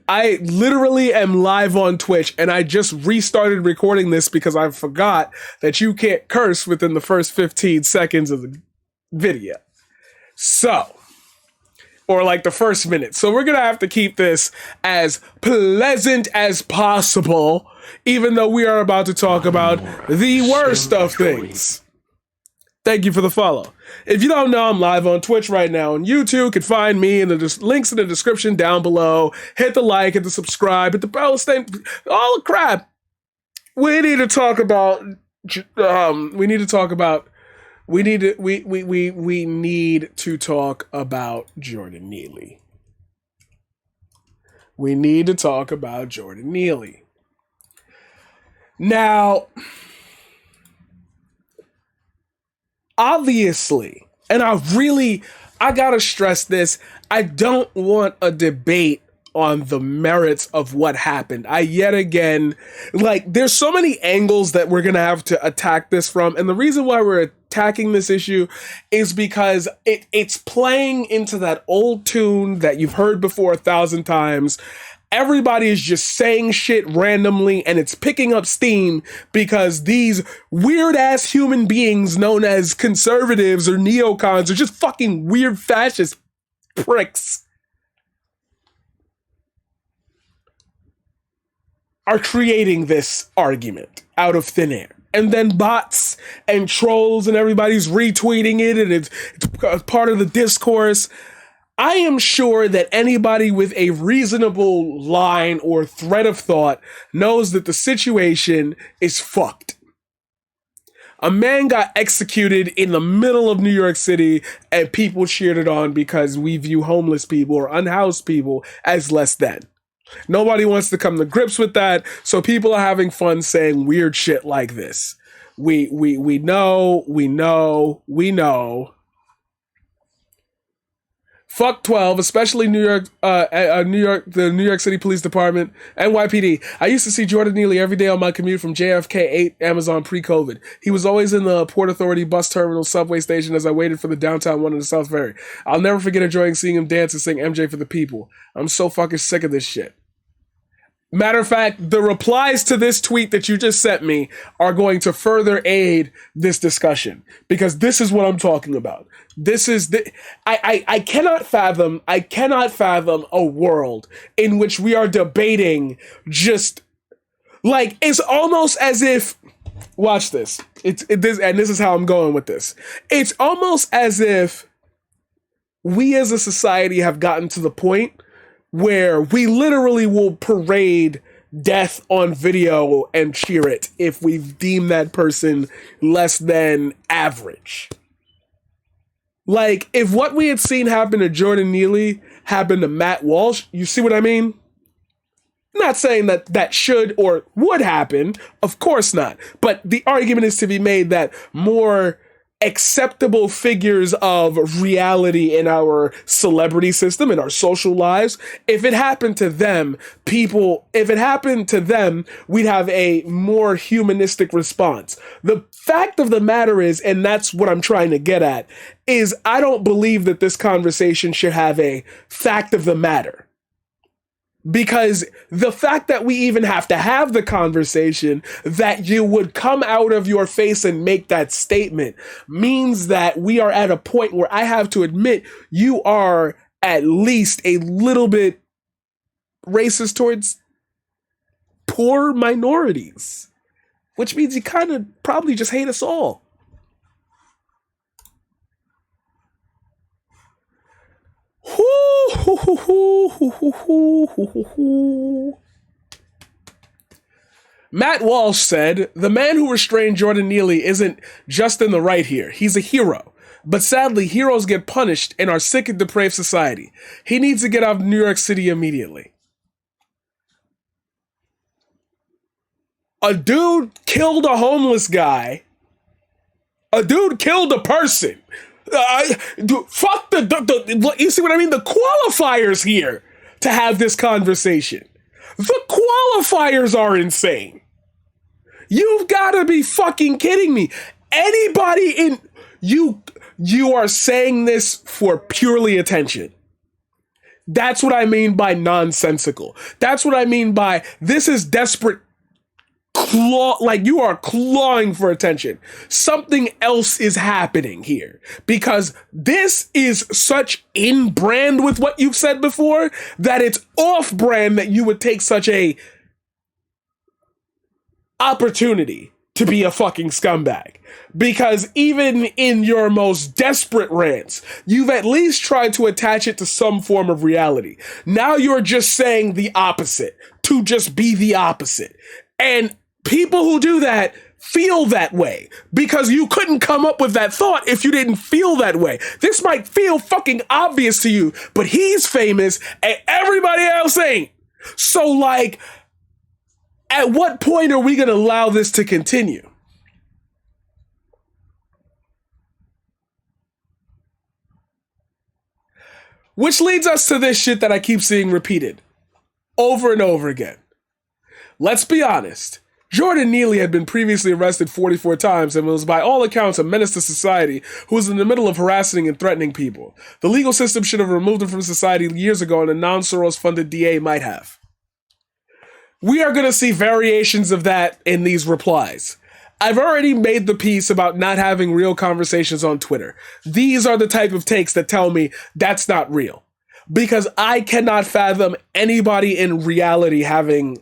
I literally am live on Twitch, and I just restarted recording this because I forgot that you can't curse within the first 15 seconds of the video. So, or like the first minute. So we're gonna have to keep this as pleasant as possible, even though we are about to talk about the worst of things. Thank you for the follow. If you don't know, I'm live on Twitch right now, and you too can find me in the links in the description down below. Hit the like, hit the subscribe, hit the bell, all the crap. We need to talk about. We need to talk about Jordan Neely. We need to talk about Jordan Neely. Now, obviously, and I gotta stress this, I don't want a debate on the merits of what happened. There's so many angles that we're gonna have to attack this from, and the reason why we're attacking this issue is because it's playing into that old tune that you've heard before 1,000 times. Everybody is just saying shit randomly, and it's picking up steam because these weird-ass human beings known as conservatives or neocons are just fucking weird fascist pricks are creating this argument out of thin air. And then bots and trolls and everybody's retweeting it, and it's part of the discourse. I am sure that anybody with a reasonable line or thread of thought knows that the situation is fucked. A man got executed in the middle of New York City, and people cheered it on because we view homeless people or unhoused people as less than. Nobody wants to come to grips with that, so people are having fun saying weird shit like this. We know. Fuck 12, especially the New York City Police Department, NYPD. I used to see Jordan Neely every day on my commute from JFK 8 Amazon pre-COVID. He was always in the Port Authority bus terminal subway station as I waited for the downtown one in the South Ferry. I'll never forget enjoying seeing him dance and sing MJ for the People. I'm so fucking sick of this shit. Matter of fact, the replies to this tweet that you just sent me are going to further aid this discussion, because this is what I'm talking about. I cannot fathom a world in which we are debating just like, it's almost as if, watch this. This is how I'm going with this. It's almost as if we as a society have gotten to the point where we literally will parade death on video and cheer it if we deem that person less than average. Like, if what we had seen happen to Jordan Neely happened to Matt Walsh, you see what I mean? I'm not saying that should or would happen, of course not. But the argument is to be made that more acceptable figures of reality in our celebrity system, in our social lives, if it happened to them, we'd have a more humanistic response. The fact of the matter is, and that's what I'm trying to get at, is I don't believe that this conversation should have a fact of the matter. Because the fact that we even have to have the conversation, that you would come out of your face and make that statement, means that we are at a point where I have to admit you are at least a little bit racist towards poor minorities, which means you kind of probably just hate us all. Matt Walsh said, "The man who restrained Jordan Neely isn't just in the right here. He's a hero. But sadly, heroes get punished in our sick and depraved society. He needs to get out of New York City immediately." A dude killed a homeless guy. A dude killed a person. Fuck you see what I mean? The qualifiers here to have this conversation. The qualifiers are insane. You've got to be fucking kidding me. Anybody in you are saying this for purely attention. That's what I mean by nonsensical. That's what I mean by this is desperate like you are clawing for attention. Something else is happening here because this is such in brand with what you've said before that it's off brand that you would take such a opportunity to be a fucking scumbag. Because even in your most desperate rants, you've at least tried to attach it to some form of reality. Now you're just saying the opposite to just be the opposite. And people who do that feel that way because you couldn't come up with that thought if you didn't feel that way. This might feel fucking obvious to you, but he's famous and everybody else ain't. So like, at what point are we going to allow this to continue? Which leads us to this shit that I keep seeing repeated over and over again. Let's be honest. Jordan Neely had been previously arrested 44 times and was by all accounts a menace to society who was in the middle of harassing and threatening people. The legal system should have removed him from society years ago and a non-Soros funded DA might have. We are going to see variations of that in these replies. I've already made the piece about not having real conversations on Twitter. These are the type of takes that tell me that's not real. Because I cannot fathom anybody in reality having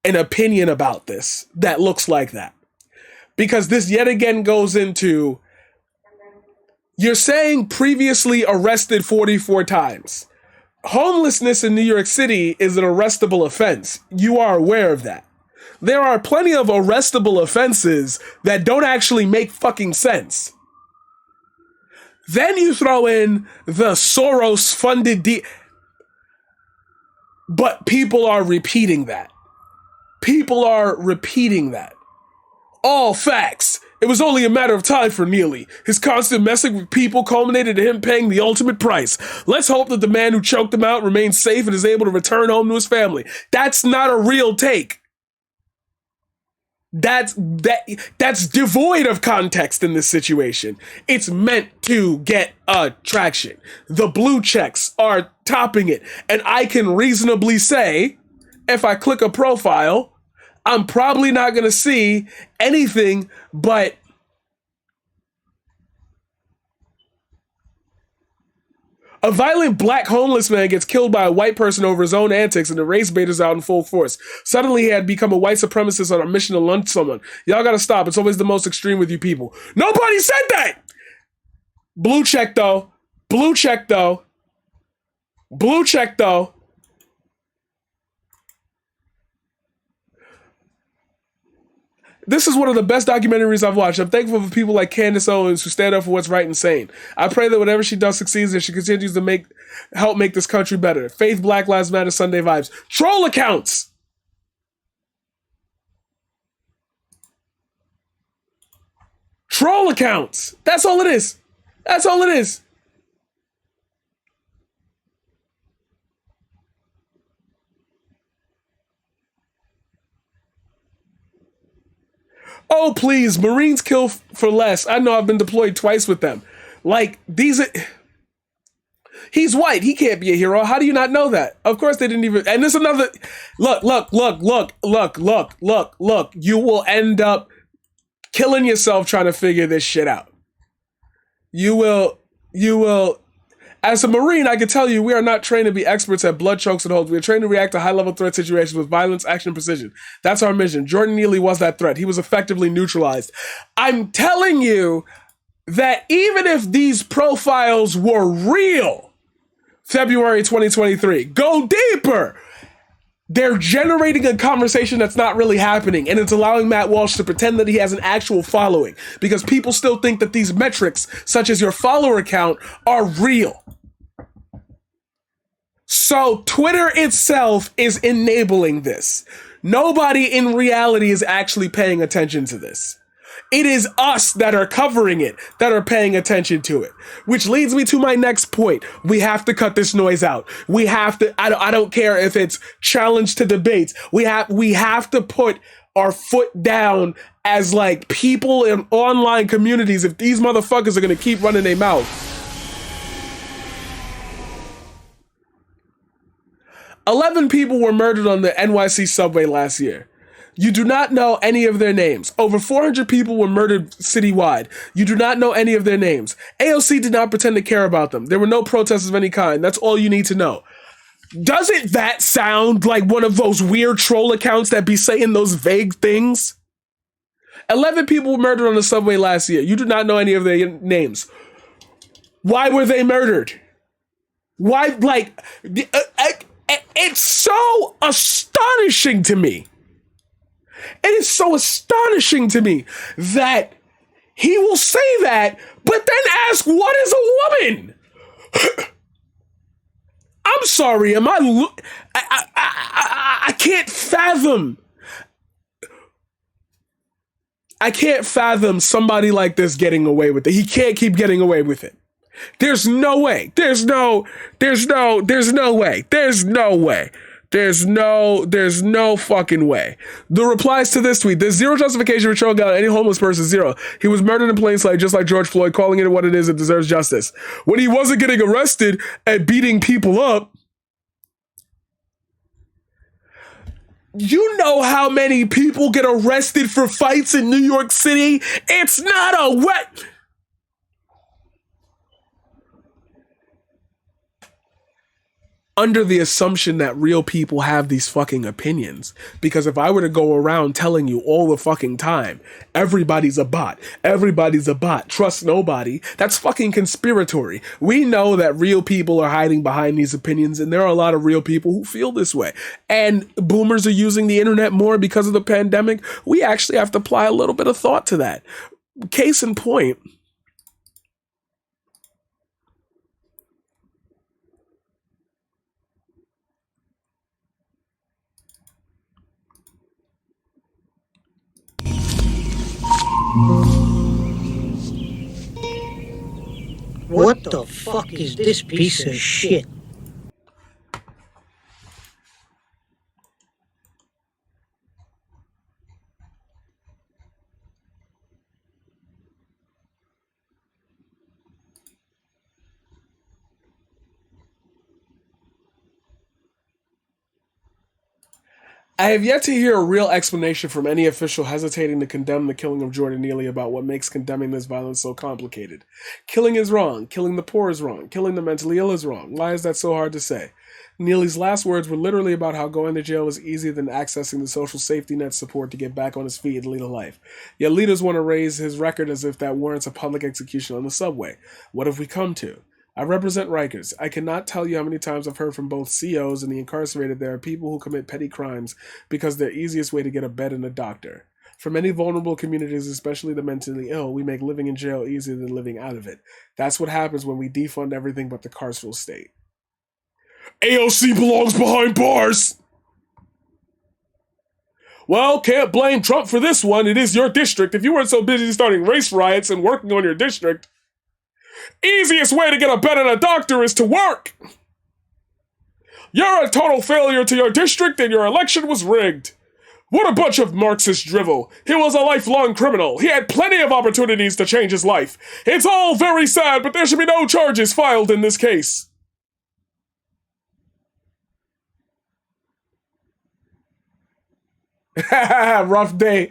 an opinion about this that looks like that. Because this yet again goes into, you're saying previously arrested 44 times. Homelessness in New York City is an arrestable offense. You are aware of that. There are plenty of arrestable offenses that don't actually make fucking sense. Then you throw in the Soros-funded but people are repeating that. People are repeating that. All facts. It was only a matter of time for Neely. His constant messing with people culminated in him paying the ultimate price. Let's hope that the man who choked him out remains safe and is able to return home to his family. That's not a real take. That's devoid of context in this situation. It's meant to get traction. The blue checks are topping it. And I can reasonably say, if I click a profile, I'm probably not going to see anything but a violent black homeless man gets killed by a white person over his own antics and the race baiters out in full force. Suddenly he had become a white supremacist on a mission to lunch someone. Y'all gotta stop. It's always the most extreme with you people. Nobody said that! Blue check though. Blue check though. Blue check though. This is one of the best documentaries I've watched. I'm thankful for people like Candace Owens who stand up for what's right and sane. I pray that whatever she does succeeds and she continues to help make this country better. Faith, Black Lives Matter, Sunday vibes. Troll accounts! Troll accounts! That's all it is. That's all it is. Oh, please, Marines kill for less. I know I've been deployed twice with them. Like, these are... He's white. He can't be a hero. How do you not know that? Of course they didn't even... And this is another... Look. You will end up killing yourself trying to figure this shit out. You will... As a Marine, I can tell you we are not trained to be experts at blood chokes and holds. We are trained to react to high-level threat situations with violence, action, and precision. That's our mission. Jordan Neely was that threat. He was effectively neutralized. I'm telling you that even if these profiles were real, February 2023, go deeper. They're generating a conversation that's not really happening, and it's allowing Matt Walsh to pretend that he has an actual following because people still think that these metrics, such as your follower count, are real. So Twitter itself is enabling this. Nobody in reality is actually paying attention to this. It is us that are covering it, that are paying attention to it. Which leads me to my next point. We have to cut this noise out. We have to, I don't care if it's challenge to debates. We have to put our foot down as like people in online communities. If these motherfuckers are going to keep running their mouth. 11 people were murdered on the NYC subway last year. You do not know any of their names. Over 400 people were murdered citywide. You do not know any of their names. AOC did not pretend to care about them. There were no protests of any kind. That's all you need to know. Doesn't that sound like one of those weird troll accounts that be saying those vague things? 11 people were murdered on the subway last year. You do not know any of their names. Why were they murdered? Why, like, it's so astonishing to me. It is so astonishing to me that he will say that, but then ask, what is a woman? I'm sorry, I can't fathom. I can't fathom somebody like this getting away with it. He can't keep getting away with it. There's no way. There's no way. There's no fucking way. The replies to this tweet: there's zero justification for throwing out any homeless person. Zero. He was murdered in plain sight, just like George Floyd, calling it what it is and deserves justice. When he wasn't getting arrested and beating people up, you know how many people get arrested for fights in New York City? It's not a wet... Under the assumption that real people have these fucking opinions. Because if I were to go around telling you all the fucking time, everybody's a bot, trust nobody, that's fucking conspiratory. We know that real people are hiding behind these opinions, and there are a lot of real people who feel this way. And boomers are using the internet more because of the pandemic. We actually have to apply a little bit of thought to that. Case in point, what the fuck is this piece of shit? I have yet to hear a real explanation from any official hesitating to condemn the killing of Jordan Neely about what makes condemning this violence so complicated. Killing is wrong. Killing the poor is wrong. Killing the mentally ill is wrong. Why is that so hard to say? Neely's last words were literally about how going to jail was easier than accessing the social safety net support to get back on his feet and lead a life. Yet leaders want to raise his record as if that warrants a public execution on the subway. What have we come to? I represent Rikers. I cannot tell you how many times I've heard from both COs and the incarcerated there are people who commit petty crimes because they're the easiest way to get a bed and a doctor. For many vulnerable communities, especially the mentally ill, we make living in jail easier than living out of it. That's what happens when we defund everything but the carceral state. AOC belongs behind bars! Well, can't blame Trump for this one. It is your district. If you weren't so busy starting race riots and working on your district, easiest way to get a bed and a doctor is to work. You're a total failure to your district and your election was rigged. What a bunch of Marxist drivel. He was a lifelong criminal. He had plenty of opportunities to change his life. It's all very sad, but there should be no charges filed in this case. Rough day.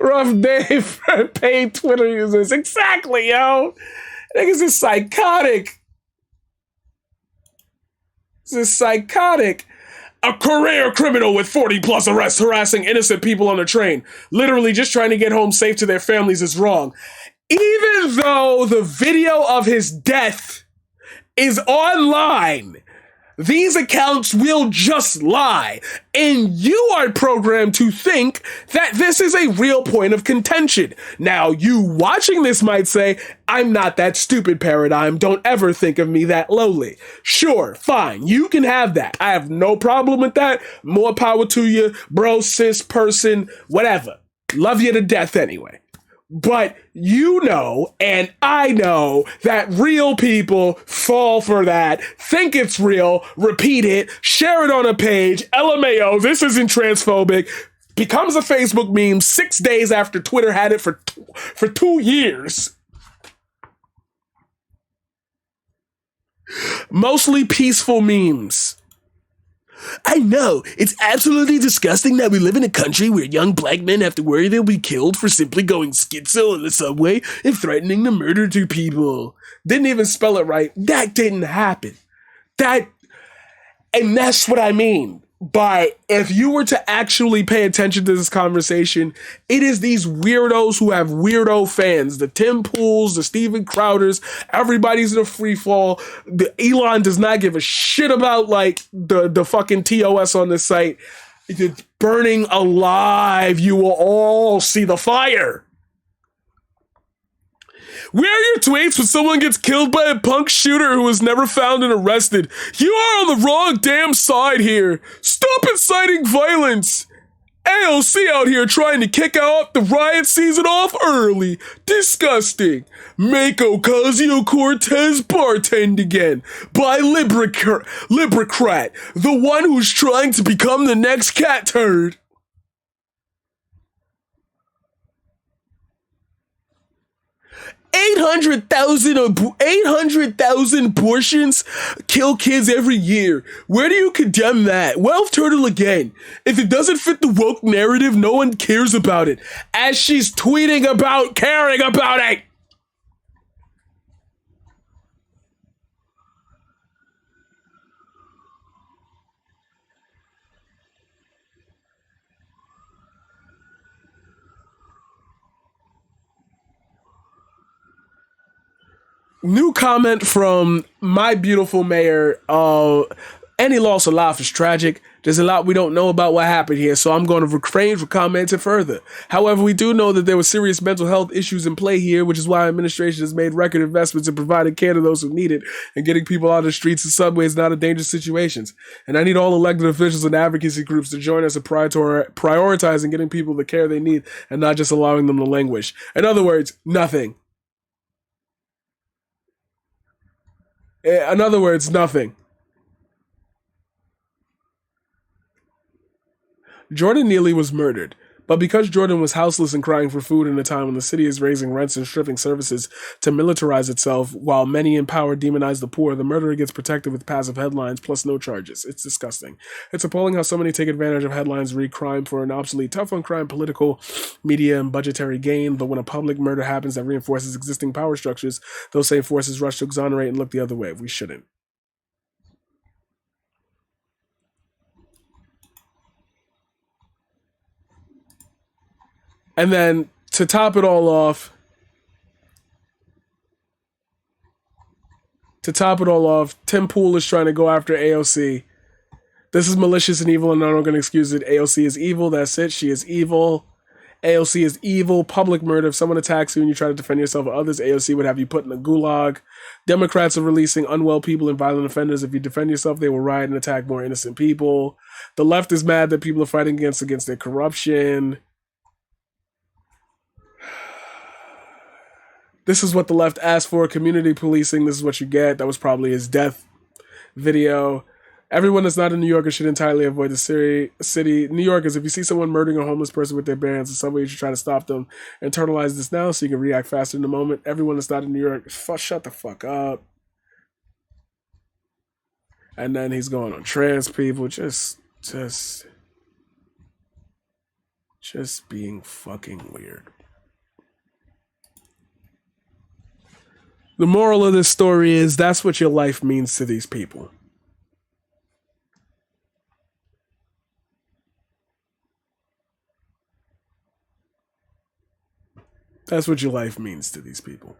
Rough day for paid Twitter users. Exactly, yo. Niggas is psychotic. This is psychotic. A career criminal with 40 plus arrests harassing innocent people on the train. Literally just trying to get home safe to their families is wrong. Even though the video of his death is online, these accounts will just lie, and you are programmed to think that this is a real point of contention. Now, you watching this might say, I'm not that stupid, Paradigm. Don't ever think of me that lowly. Sure, fine, you can have that. I have no problem with that. More power to you, bro, cis, person, whatever. Love you to death anyway. But you know, and I know, that real people fall for that, think it's real, repeat it, share it on a page, LMAO, this isn't transphobic, becomes a Facebook meme 6 days after Twitter had it for 2 years. Mostly peaceful memes. I know, it's absolutely disgusting that we live in a country where young black men have to worry they'll be killed for simply going schizo in the subway and threatening to murder two people. Didn't even spell it right. That didn't happen. That, and that's what I mean. But if you were to actually pay attention to this conversation, it is these weirdos who have weirdo fans. The Tim Pools, the Steven Crowders, everybody's in a free fall. The Elon does not give a shit about like the fucking TOS on this site. It's burning alive. You will all see the fire. Where are your tweets when someone gets killed by a punk shooter who was never found and arrested? You are on the wrong damn side here. Stop inciting violence. AOC out here trying to kick out the riot season off early. Disgusting. Make Ocasio-Cortez bartend again. By Librecrat, the one who's trying to become the next cat turd. 800,000 abortions kill kids every year. Where do you condemn that? Wealth turtle again. If it doesn't fit the woke narrative, no one cares about it. As she's tweeting about caring about it. New comment from my beautiful mayor. Any loss of life is tragic. There's a lot we don't know about what happened here, so I'm going to refrain from commenting further. However, we do know that there were serious mental health issues in play here, which is why our administration has made record investments in providing care to those who need it and getting people out of the streets and subways and out of dangerous situations. And I need all elected officials and advocacy groups to join us in prioritizing getting people the care they need and not just allowing them to languish. In other words, nothing. In other words, nothing. Jordan Neely was murdered, but because Jordan was houseless and crying for food in a time when the city is raising rents and stripping services to militarize itself, while many in power demonize the poor, the murderer gets protected with passive headlines plus no charges. It's disgusting. It's appalling how so many take advantage of headlines read crime for an obsolete tough on crime political, media, and budgetary gain, but when a public murder happens that reinforces existing power structures, those same forces rush to exonerate and look the other way. We shouldn't. And then to top it all off, Tim Pool is trying to go after AOC. This is malicious and evil, and I'm not going to excuse it. AOC is evil. That's it. She is evil. AOC is evil. Public murder. If someone attacks you and you try to defend yourself or others, AOC would have you put in the gulag. Democrats are releasing unwell people and violent offenders. If you defend yourself, they will riot and attack more innocent people. The left is mad that people are fighting against their corruption. This is what the left asked for, community policing. This is what you get. That was probably his death video. Everyone that's not a New Yorker should entirely avoid the city. New Yorkers, if you see someone murdering a homeless person with their bare hands in some way, you should try to stop them. Internalize this now so you can react faster in the moment. Everyone that's not in New York, shut the fuck up. And then he's going on trans people, just being fucking weird. The moral of this story is that's what your life means to these people. That's what your life means to these people.